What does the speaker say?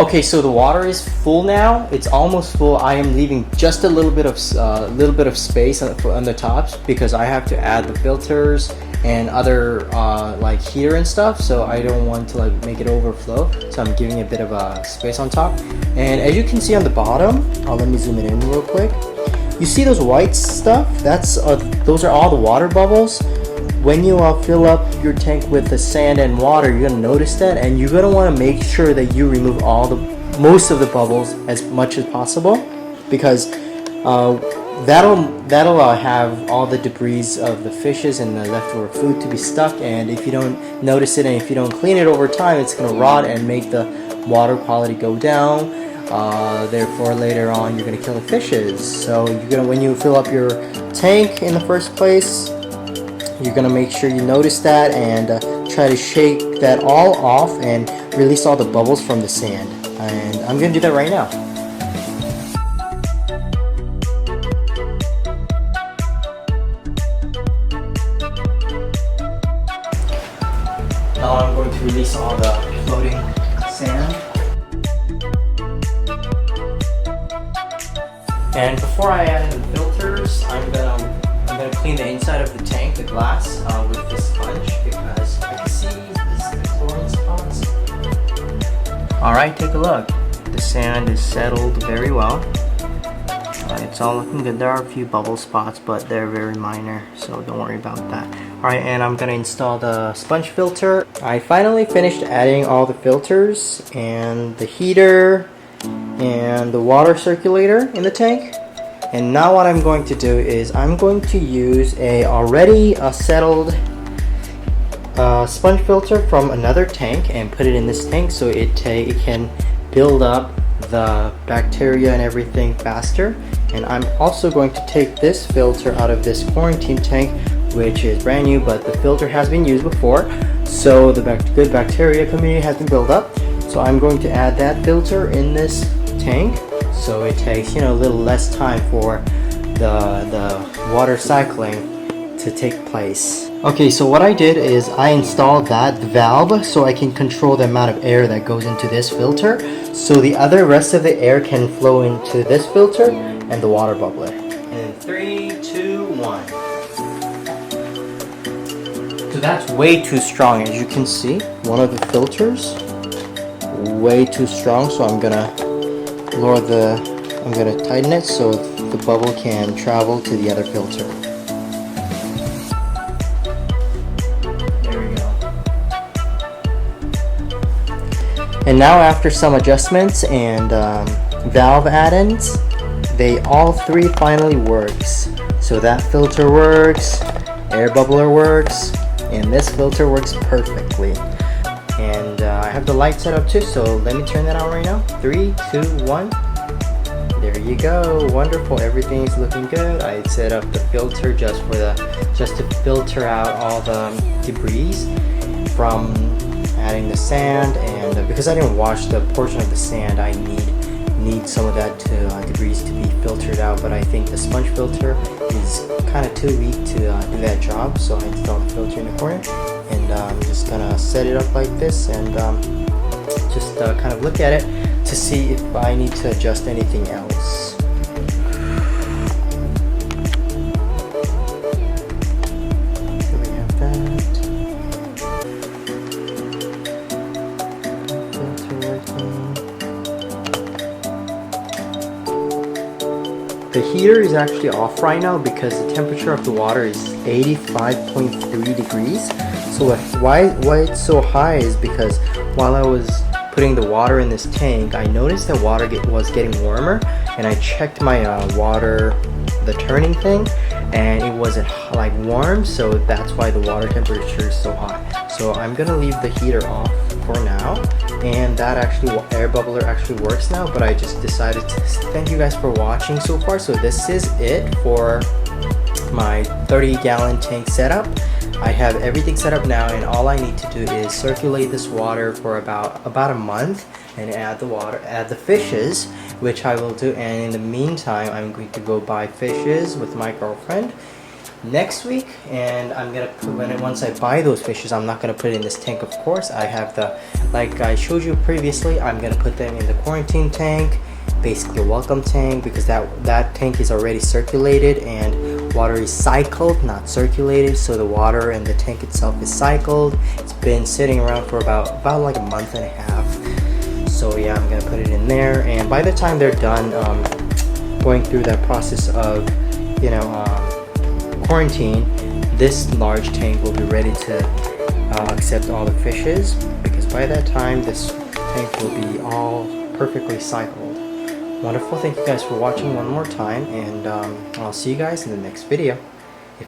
Okay, so the water is full now. It's almost full. I am leaving just a little bit of space on the tops because I have to add the filters and other like heater and stuff. So I don't want to like make it overflow. So I'm giving a bit of a space on top. And as you can see on the bottom, let me zoom it in real quick. You see those white stuff? Those are all the water bubbles. When you fill up your tank with the sand and water, you're gonna notice that, and you're gonna want to make sure that you remove most of the bubbles as much as possible, because that'll have all the debris of the fishes and the leftover food to be stuck. And if you don't notice it and if you don't clean it over time, it's gonna rot and make the water quality go down. Therefore, later on, you're gonna kill the fishes. So when you fill up your tank in the first place, you're gonna make sure you notice that and try to shake that all off and release all the bubbles from the sand. And I'm gonna do that right now. Now I'm going to release all the floating sand. And before I add in the filters, I'm gonna clean the inside of the tank, the glass, with this sponge because I can see the chlorine spots. Alright, take a look. The sand is settled very well. It's all looking good. There are a few bubble spots, but they're very minor, so don't worry about that. Alright, and I'm gonna install the sponge filter. I finally finished adding all the filters and the heater and the water circulator in the tank. And now what I'm going to do is I'm going to use a already settled sponge filter from another tank and put it in this tank so it can build up the bacteria and everything faster. And I'm also going to take this filter out of this quarantine tank, which is brand new, but the filter has been used before, so the good bacteria community has been built up. So I'm going to add that filter in this tank, so it takes a little less time for the water cycling to take place. Okay, so what I did is I installed that valve so I can control the amount of air that goes into this filter, so the rest of the air can flow into this filter and the water bubbler. And 3, 2, 1. So that's way too strong, as you can see. One of the filters, way too strong, so I'm gonna tighten it so the bubble can travel to the other filter. There we go. And now after some adjustments and valve add-ins, all three finally works. So that filter works, air bubbler works, and this filter works perfectly. And I have the light set up too, so let me turn that on right now. 3, 2, 1. There you go. Wonderful. Everything is looking good. I set up the filter just to filter out all the debris from adding the sand, and because I didn't wash the portion of the sand, I need some of that debris to be filtered out. But I think the sponge filter is kind of too weak to do that job, so I installed the filter in the corner. And I'm just gonna set it up like this and just kind of look at it to see if I need to adjust anything else. So we have that. Filter working. The heater is actually off right now because the temperature of the water is 85.3 degrees. So why it's so high is because while I was putting the water in this tank, I noticed that water was getting warmer, and I checked my water, the turning thing, and it wasn't like warm, so that's why the water temperature is so high. So I'm gonna leave the heater off for now, and that air bubbler actually works now. But I just decided to thank you guys for watching so far. So this is it for my 30-gallon tank setup. I have everything set up now, and all I need to do is circulate this water for about a month and add the fishes, which I will do. And in the meantime, I'm going to go buy fishes with my girlfriend next week, and I'm gonna put once I buy those fishes, I'm not gonna put it in this tank, of course. I have the, like I showed you previously, I'm gonna put them in the quarantine tank, basically a welcome tank, because that tank is already circulated and water is cycled, not circulated. So the water and the tank itself is cycled. It's been sitting around for about like a month and a half. So yeah, I'm gonna put it in there, and by the time they're done going through that process of, you know, quarantine, this large tank will be ready to accept all the fishes, because by that time this tank will be all perfectly cycled. Wonderful. Thank you guys for watching one more time, and I'll see you guys in the next video.